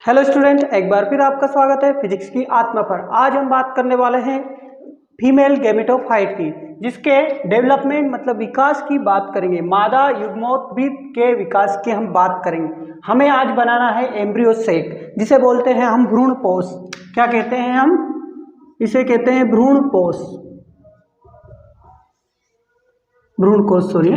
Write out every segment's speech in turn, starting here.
Hello student, एक बार फिर आपका स्वागत है फिजिक्स की आत्मा पर। आज हम बात करने वाले हैं फीमेल गैमेटोफाइट की, जिसके डेवलपमेंट मतलब विकास की बात करेंगे। मादा युग्मोद्भिद के विकास की हम बात करेंगे। हमें आज बनाना है एम्ब्रियो सेक, जिसे बोलते हैं हम भ्रूणपोष। क्या कहते हैं हम? इसे कहते हैं भ्रूणपोष, भ्रूणकोष सॉरी।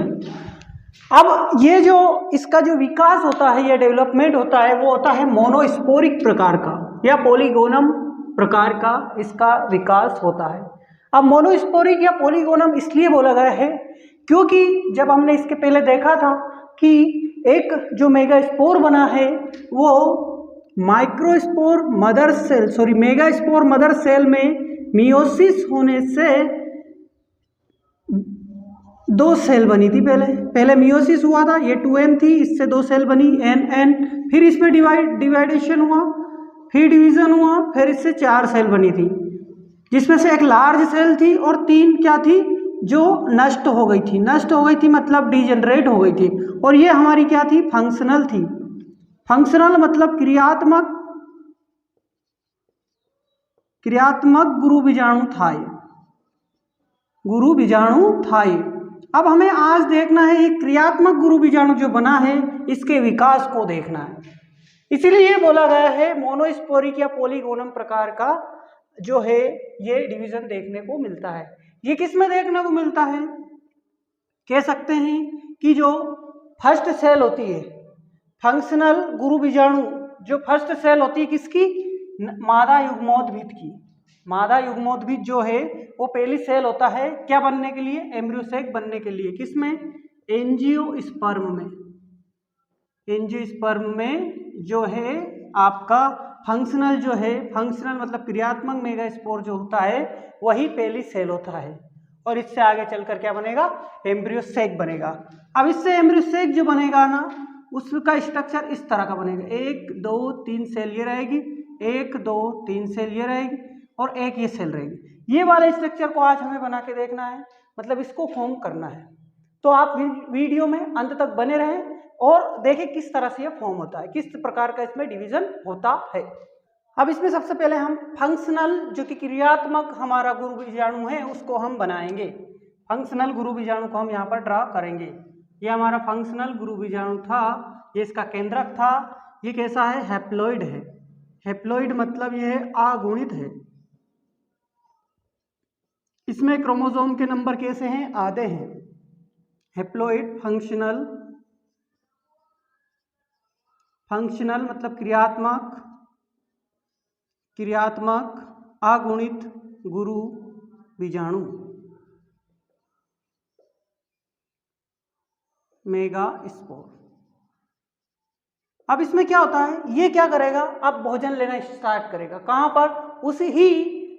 अब ये जो इसका जो विकास होता है, ये डेवलपमेंट होता है, वो होता है मोनोस्पोरिक प्रकार का या पॉलीगोनम प्रकार का इसका विकास होता है। अब मोनोस्पोरिक या पॉलीगोनम इसलिए बोला गया है क्योंकि जब हमने इसके पहले देखा था कि एक जो मेगास्पोर बना है वो मेगास्पोर मदर सेल में मियोसिस होने से दो सेल बनी थी। पहले मियोसिस हुआ था, ये 2n थी, इससे दो सेल बनी n। फिर इसमें डिवाइडेशन हुआ, फिर डिवीजन हुआ, फिर इससे 4 सेल बनी थी, जिसमें से एक लार्ज सेल थी और 3 क्या थी जो नष्ट हो गई थी मतलब डिजेनरेट हो गई थी। और ये हमारी क्या थी? फंक्शनल थी। फंक्शनल मतलब क्रियात्मक गुरु बीजाणु था ये। अब हमें आज देखना है ये क्रियात्मक गुरु बीजाणु जो बना है इसके विकास को देखना है। इसीलिए बोला गया है मोनोस्पोरिक या पॉलीगोनम प्रकार का जो है ये डिवीजन देखने को मिलता है। ये किस में देखने को मिलता है? कह सकते हैं कि जो फर्स्ट सेल होती है फंक्शनल गुरु बीजाणु, जो फर्स्ट सेल होती है किसकी? मादा युग्मोद्भिद की। मादा युग्मोद्भिद जो है वो पहली सेल होता है क्या बनने के लिए? एम्ब्रियोसेक बनने के लिए। किसमें? एंजियोस्पर्म में। एंजियोस्पर्म में जो है आपका फंक्शनल जो है, फंक्शनल मतलब क्रियात्मक मेगास्पोर जो होता है वही पहली सेल होता है। और इससे आगे चलकर क्या बनेगा? एम्ब्रियोसेक बनेगा। अब इससे एम्ब्रियोसेक जो बनेगा ना, उसका स्ट्रक्चर इस तरह का बनेगा। 1 2 3 सेल ये रहेगी, 1 2 3 सेल ये रहेगी और एक ये सेल रहेगी। ये वाले स्ट्रक्चर को आज हमें बना के देखना है, मतलब इसको फॉर्म करना है। तो आप वीडियो में अंत तक बने रहें और देखें किस तरह से ये फॉर्म होता है, किस प्रकार का इसमें डिवीजन होता है। अब इसमें सबसे पहले हम फंक्शनल जो कि क्रियात्मक हमारा गुरु बीजाणु है उसको हम बनाएंगे। फंक्शनल गुरु बीजाणु को हम यहाँ पर ड्रा करेंगे। ये हमारा फंक्शनल गुरु बीजाणु था, ये इसका केंद्रक था। ये कैसा है? हैप्लॉइड है। हैप्लॉइड मतलब ये अगुणित है। इसमें क्रोमोसोम के नंबर कैसे हैं? आधे हैं। हैप्लॉइड फंक्शनल मतलब क्रियात्मक अगुणित गुरु बीजाणु मेगास्पोर। अब इसमें क्या होता है? ये क्या करेगा? अब भोजन लेना स्टार्ट करेगा। कहां पर? उसी ही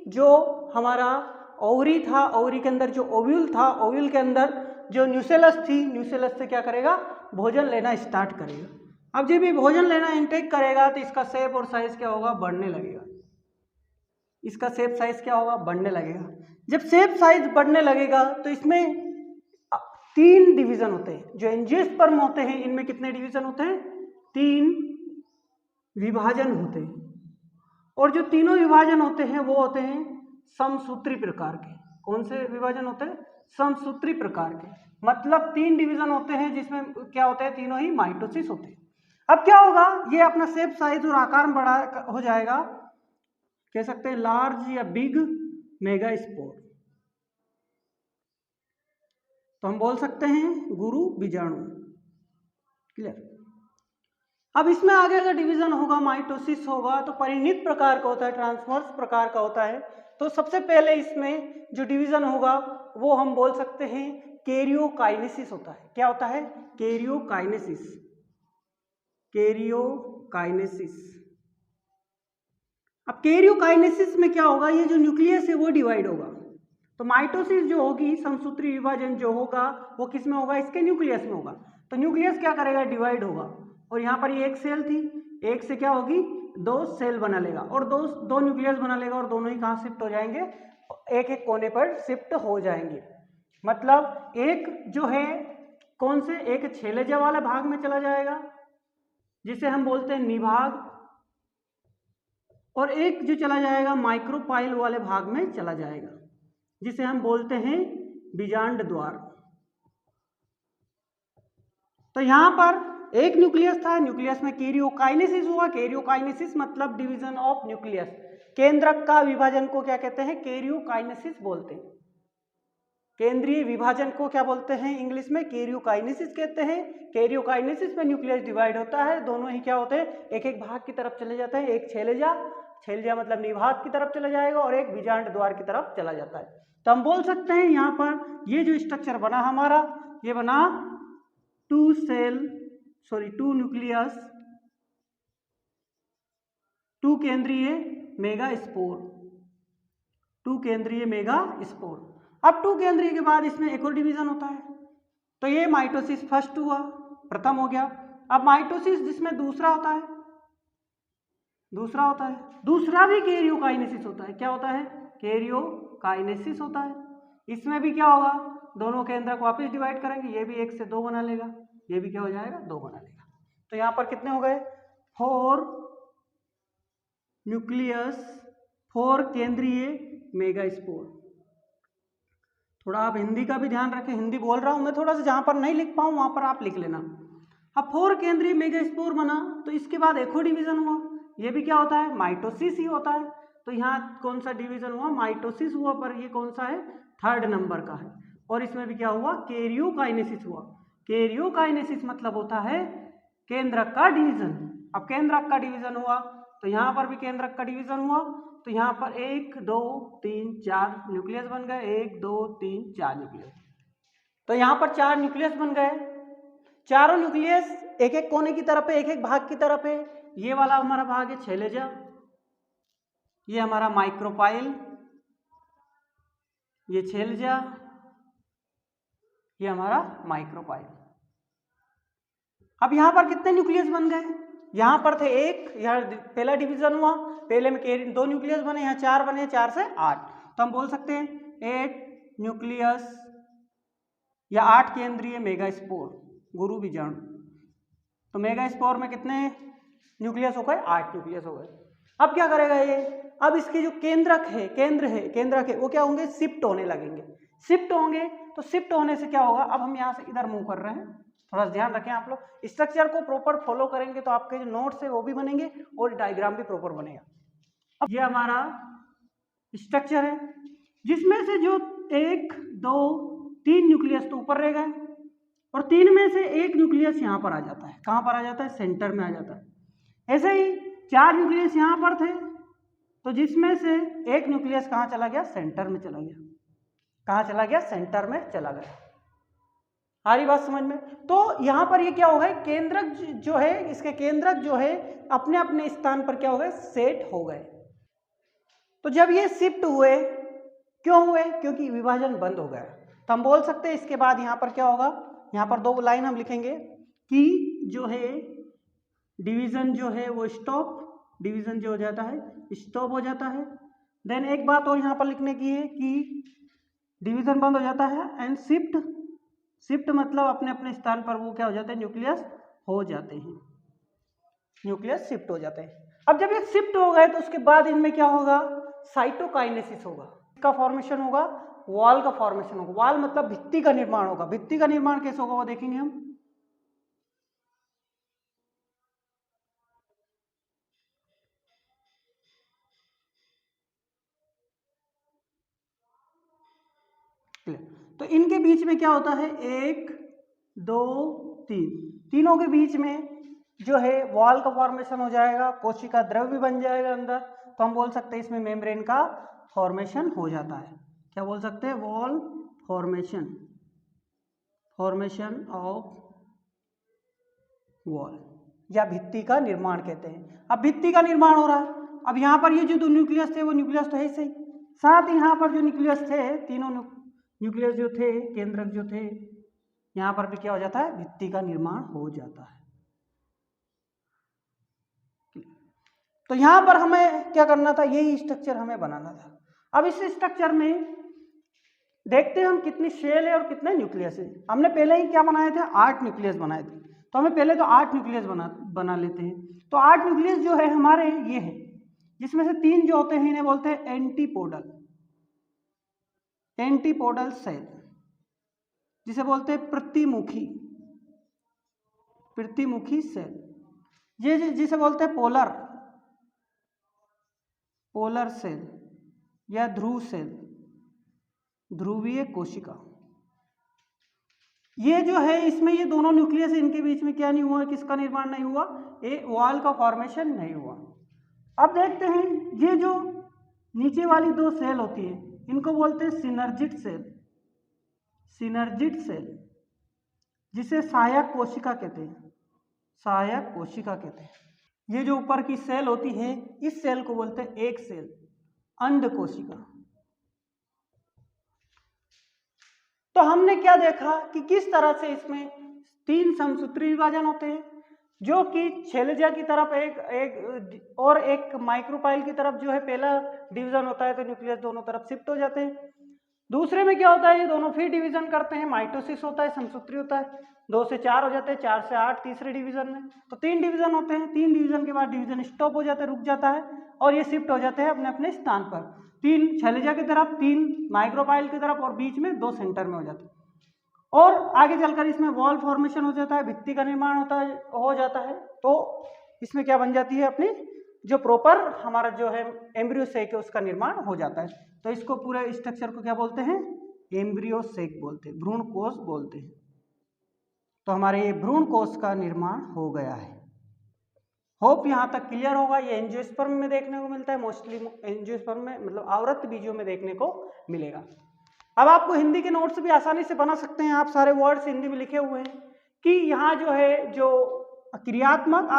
जो हमारा ओवरी था, ओवरी के अंदर जो ओव्यूल था, ओव्यूल के अंदर जो न्यूसेलस थी, न्यूसेलस से क्या करेगा? भोजन लेना स्टार्ट करेगा। अब जब भी भोजन लेना इंटेक करेगा तो इसका शेप और साइज क्या होगा? बढ़ने लगेगा। इसका शेप साइज क्या होगा? बढ़ने लगेगा। जब शेप साइज बढ़ने लगेगा तो इसमें 3 डिवीजन होते हैं। जो एंजियोस्पर्म होते हैं इनमें कितने डिवीजन होते हैं? 3 विभाजन होते हैं। और जो तीनों विभाजन होते हैं वो होते हैं समसूत्री प्रकार के। कौन से विभाजन होते हैं? समसूत्री प्रकार के। मतलब 3 डिवीजन होते हैं जिसमें क्या होते हैं? तीनों ही माइटोसिस होते हैं। अब क्या होगा? ये अपना शेप साइज और आकार में बड़ा हो जाएगा, कह सकते हैं लार्ज या बिग मेगास्पोर। तो हम बोल सकते हैं गुरु बीजाणु। क्लियर? अब इसमें आगे अगर डिवीजन होगा, माइटोसिस होगा, तो परिणित प्रकार का होता है, ट्रांसवर्स प्रकार का होता है। तो सबसे पहले इसमें जो डिवीजन होगा वो हम बोल सकते हैं कैरियोकाइनेसिस होता है। क्या होता है? कैरियोकाइनेसिस। अब कैरियोकाइनेसिस में क्या होगा? ये जो न्यूक्लियस है वो डिवाइड होगा। तो माइटोसिस जो होगी, समसूत्री विभाजन जो होगा वो किस में होगा? इसके न्यूक्लियस में होगा। तो न्यूक्लियस क्या करेगा? डिवाइड होगा। और यहाँ पर ये एक सेल थी, एक से क्या होगी? 2 सेल बना लेगा और दो न्यूक्लियस बना लेगा और दोनों ही कहाँ शिफ्ट हो जाएंगे? एक एक कोने पर शिफ्ट हो जाएंगे। मतलब एक जो है कौन से? एक छेलेजा वाले भाग में चला जाएगा जिसे हम बोलते हैं निभाग, और एक जो चला जाएगा माइक्रोपाइल वाले भाग में चला जाएगा, जिसे हम बोलते हैं बीजांड द्वार। तो यहां पर एक न्यूक्लियस था, न्यूक्लियस में कैरियोकाइनेसिस हुआ। कैरियोकाइनेसिस मतलब डिवीजन ऑफ न्यूक्लियस। केंद्रक का विभाजन को क्या कहते हैं? कैरियोकाइनेसिस बोलते हैं। केंद्रीय विभाजन को क्या बोलते हैं इंग्लिश में? कैरियोकाइनेसिस कहते हैं। कैरियोकाइनेसिस में न्यूक्लियस डिवाइड होता है, दोनों ही क्या होते हैं? एक एक भाग की तरफ चले जाते हैं। एक छेलजा मतलब निभाग की तरफ चला जाएगा और एक बीजांड द्वार की तरफ चला जाता है। तो हम बोल सकते हैं यहाँ पर ये जो स्ट्रक्चर बना हमारा, ये बना टू न्यूक्लियस, टू केंद्रीय मेगास्पोर, टू केंद्रीय मेगास्पोर। अब टू केंद्रीय के बाद इसमें एक और डिवीजन होता है। तो ये माइटोसिस फर्स्ट हुआ, प्रथम हो गया। अब माइटोसिस जिसमें दूसरा होता है, दूसरा भी कैरियोकाइनेसिस होता है। क्या होता है? कैरियोकाइनेसिस होता है। इसमें भी क्या होगा? दोनों केंद्रक वापस डिवाइड करेंगे, ये भी 1 से 2 बना लेगा, ये भी क्या हो जाएगा? 2 बना लेगा। तो यहां पर कितने हो गए? 4 न्यूक्लियस, 4 केंद्रीय मेगास्पोर। थोड़ा आप हिंदी का भी ध्यान रखें, हिंदी बोल रहा हूं मैं, थोड़ा सा जहां पर नहीं लिख पाऊं वहां पर आप लिख लेना। अब 4 केंद्रीय मेगास्पोर बना, तो इसके बाद एक और डिवीजन हुआ। ये भी क्या होता है? माइटोसिस ही होता है। तो यहाँ कौन सा डिवीजन हुआ? माइटोसिस हुआ, पर ये कौन सा है? 3rd नंबर का है। और इसमें भी क्या हुआ? कैरियोकाइनेसिस हुआ। कैरियोकाइनेसिस मतलब होता है केंद्रक का डिवीजन। अब केंद्रक का डिवीजन हुआ तो यहाँ पर भी केंद्रक का डिवीजन हुआ, तो यहाँ पर 1 2 3 4 न्यूक्लियस बन गए। 1 2 3 4 न्यूक्लियस। तो यहाँ पर 4 न्यूक्लियस बन गए। चारों न्यूक्लियस एक एक कोने की तरफ है, एक एक भाग की तरफ है। ये वाला हमारा भाग है छेलेजा, ये हमारा माइक्रोपाइल, ये छेलेजा, ये हमारा माइक्रोपाइल। अब यहां पर कितने न्यूक्लियस बन गए? यहां पर थे 1, यहाँ पहला डिवीजन हुआ, पहले में 2 न्यूक्लियस बने, यहाँ 4 बने, 4 से 8। तो हम बोल सकते हैं 8 न्यूक्लियस या 8 केंद्रीय मेगास्पोर, गुरु बीजाणु। तो मेगास्पोर में कितने न्यूक्लियस हो गए? 8 न्यूक्लियस हो गए। अब क्या करेगा ये? अब इसके जो केंद्रक है वो क्या होंगे? शिफ्ट होने लगेंगे। शिफ्ट होंगे तो शिफ्ट होने से क्या होगा? अब हम यहाँ से इधर मूव कर रहे हैं, थोड़ा ध्यान रखें आप लोग। स्ट्रक्चर को प्रॉपर फॉलो करेंगे तो आपके जो नोट्स है वो भी बनेंगे और डायग्राम भी प्रॉपर बनेगा। अब ये हमारा स्ट्रक्चर है, जिसमें से जो 1 2 3 न्यूक्लियस तो ऊपर रह गए और 3 में से एक न्यूक्लियस यहाँ पर आ जाता है। कहाँ पर आ जाता है? सेंटर में आ जाता है। ऐसे ही 4 न्यूक्लियस यहाँ पर थे, तो जिसमें से एक न्यूक्लियस कहाँ चला गया? सेंटर में चला गया। कहाँ चला गया? सेंटर में चला गया। आ रही बात समझ में? तो यहाँ पर ये क्या होगा? केंद्रक जो है, इसके केंद्रक जो है अपने अपने स्थान पर क्या हो गए? सेट हो गए। तो जब ये शिफ्ट हुए, क्यों हुए? क्योंकि विभाजन बंद हो गया। तो हम बोल सकते हैं इसके बाद यहाँ पर क्या होगा? यहाँ पर 2 लाइन हम लिखेंगे कि जो है डिवीजन जो है वो स्टॉप, डिवीजन जो हो जाता है स्टॉप हो जाता है। देन एक बात और यहाँ पर लिखने की है कि डिवीजन बंद हो जाता है एंड शिफ्ट मतलब अपने अपने स्थान पर वो क्या हो जाते हैं? न्यूक्लियस हो जाते हैं, न्यूक्लियस शिफ्ट हो जाते हैं। अब जब ये शिफ्ट हो गए तो उसके बाद इनमें क्या होगा? साइटोकाइनेसिस होगा। इसका फॉर्मेशन होगा, वॉल का फॉर्मेशन होगा। वॉल मतलब भित्ति का निर्माण होगा। भित्ति का निर्माण कैसे होगा वो देखेंगे हम। तो इनके बीच में क्या होता है? 1 2 3, तीनों के बीच में जो है वॉल का फॉर्मेशन हो जाएगा, कोशिका द्रव्य बन जाएगा अंदर। तो हम बोल सकते हैं इसमें मेम्ब्रेन का फॉर्मेशन हो जाता है। क्या बोल सकते हैं? वॉल फॉर्मेशन ऑफ वॉल, या भित्ति का निर्माण कहते हैं। अब भित्ति का निर्माण हो रहा है। अब यहाँ पर ये जो 2 न्यूक्लियस थे वो न्यूक्लियस तो है ही सही, साथ ही यहाँ पर जो न्यूक्लियस थे, तीनों न्यूक्लियस जो थे, केंद्रक जो थे, यहाँ पर भी क्या हो जाता है? भित्ति का निर्माण हो जाता है। तो यहाँ पर हमें क्या करना था? यही स्ट्रक्चर हमें बनाना था। अब इस स्ट्रक्चर में देखते हैं हम कितनी शेल है और कितने न्यूक्लियस है। हमने पहले ही क्या बनाए थे? 8 न्यूक्लियस बनाए थे। तो हमें पहले तो 8 न्यूक्लियस बना लेते हैं। तो 8 न्यूक्लियस जो है हमारे ये है, जिसमें से 3 जो होते हैं इन्हें बोलते हैं एंटीपोडल, एंटीपोडल सेल, जिसे बोलते हैं प्रतिमुखी, प्रतिमुखी सेल। ये जिसे बोलते हैं पोलर, पोलर सेल या ध्रुव सेल, ध्रुवीय कोशिका। ये जो है इसमें ये दोनों न्यूक्लियस, इनके बीच में क्या नहीं हुआ, किसका निर्माण नहीं हुआ, ए वॉल का फॉर्मेशन नहीं हुआ। अब देखते हैं ये जो नीचे वाली 2 सेल होती है इनको बोलते हैं सिनर्जिड सेल, सिनर्जिड सेल, जिसे सहायक कोशिका कहते हैं, सहायक कोशिका कहते हैं। ये जो ऊपर की सेल होती है इस सेल को बोलते हैं एक सेल, अंड कोशिका। तो हमने क्या देखा कि किस तरह से इसमें 3 समसूत्री विभाजन होते हैं, जो कि शैलजा की तरफ एक और एक माइक्रोपाइल की तरफ जो है पहला डिवीजन होता है, तो न्यूक्लियस दोनों तरफ शिफ्ट हो जाते हैं। दूसरे में क्या होता है, ये दोनों फिर डिवीजन करते हैं, माइटोसिस होता है, समसूत्री होता है, 2 से 4 हो जाते हैं, 4 से 8 तीसरे डिवीजन में। तो 3 डिवीजन होते हैं, 3 डिवीजन के बाद डिवीजन स्टॉप हो जाता है, रुक जाता है और ये शिफ्ट हो जाते हैं अपने अपने स्थान पर, 3 शैलजा की तरफ, 3 माइक्रोपाइल की तरफ और बीच में 2 सेंटर में हो जाते हैं। और आगे चलकर इसमें वॉल फॉर्मेशन हो जाता है, भित्ति का निर्माण हो जाता है। तो इसमें क्या बन जाती है, अपनी जो प्रॉपर हमारा जो है एम्ब्रियो सेक है उसका निर्माण हो जाता है। तो इसको पूरे स्ट्रक्चर को क्या बोलते हैं, एम्ब्रियो सेक बोलते हैं, भ्रूण कोश बोलते हैं। तो हमारे ये भ्रूण कोश का निर्माण हो गया है। होप यहाँ तक क्लियर होगा। ये एंजियोस्पर्म में देखने को मिलता है, मोस्टली एंजियोस्पर्म में, मतलब आवृत बीजों में देखने को मिलेगा। अब आपको हिंदी के नोट्स भी आसानी से बना सकते हैं आप, सारे वर्ड्स हिंदी में लिखे हुए हैं कि यहाँ जो है जो क्रियात्मक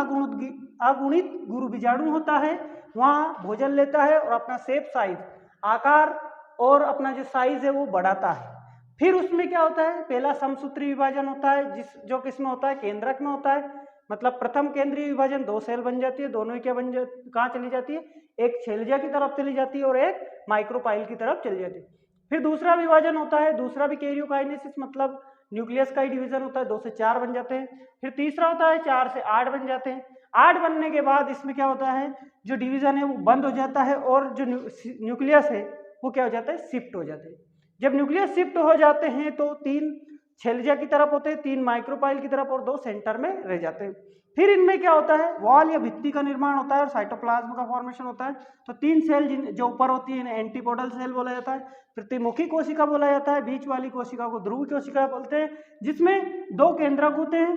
अगुणित गुरु बीजाणु होता है वहाँ भोजन लेता है और अपना शेप, साइज, आकार और अपना जो साइज है वो बढ़ाता है। फिर उसमें क्या होता है, पहला समसूत्री विभाजन होता है जो किसमें होता है, केंद्रक में होता है। मतलब प्रथम केंद्रीय विभाजन, 2 सेल बन जाती है, दोनों ही क्या बन जाती, कहाँ चली जाती है, एक शैलजा की तरफ चली जाती है और एक माइक्रोपाइल की तरफ चली जाती है। फिर दूसरा विभाजन होता है, दूसरा भी कैरियोकाइनेसिस, मतलब न्यूक्लियस का ही डिवीजन होता है, 2 से 4 बन जाते हैं। फिर तीसरा होता है 4 से 8 बन जाते हैं। 8 बनने के बाद इसमें क्या होता है, जो डिवीजन है वो बंद हो जाता है और जो न्यूक्लियस है वो क्या हो जाता है, शिफ्ट हो जाते हैं। जब न्यूक्लियस शिफ्ट हो जाते हैं तो 3 शैलजा की तरफ होते हैं, 3 माइक्रोपाइल की तरफ और 2 सेंटर में रह जाते हैं। फिर इनमें क्या होता है, वॉल या भित्ति का निर्माण होता है और साइटोप्लाज्म का फॉर्मेशन होता है। तो 3 सेल जो ऊपर होती है इन्हें एंटीपोडल सेल बोला जाता है, प्रतिमुखी कोशिका बोला जाता है, बीच वाली कोशिका को ध्रुव कोशिका बोलते हैं, जिसमें 2 केंद्रक होते हैं।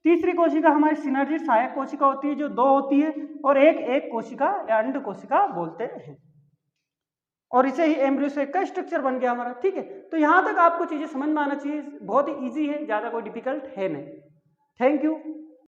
तीसरी कोशिका हमारी सिनर्जिड सहायक कोशिका होती है जो 2 होती है, और एक कोशिका या अंड कोशिका बोलते हैं। और इसे ही एम्ब्रियो सेक का स्ट्रक्चर बन गया हमारा। ठीक है, तो यहाँ तक आपको चीजें समझ में आना चाहिए, बहुत ही ईजी है, ज्यादा कोई डिफिकल्ट है नहीं। Thank you.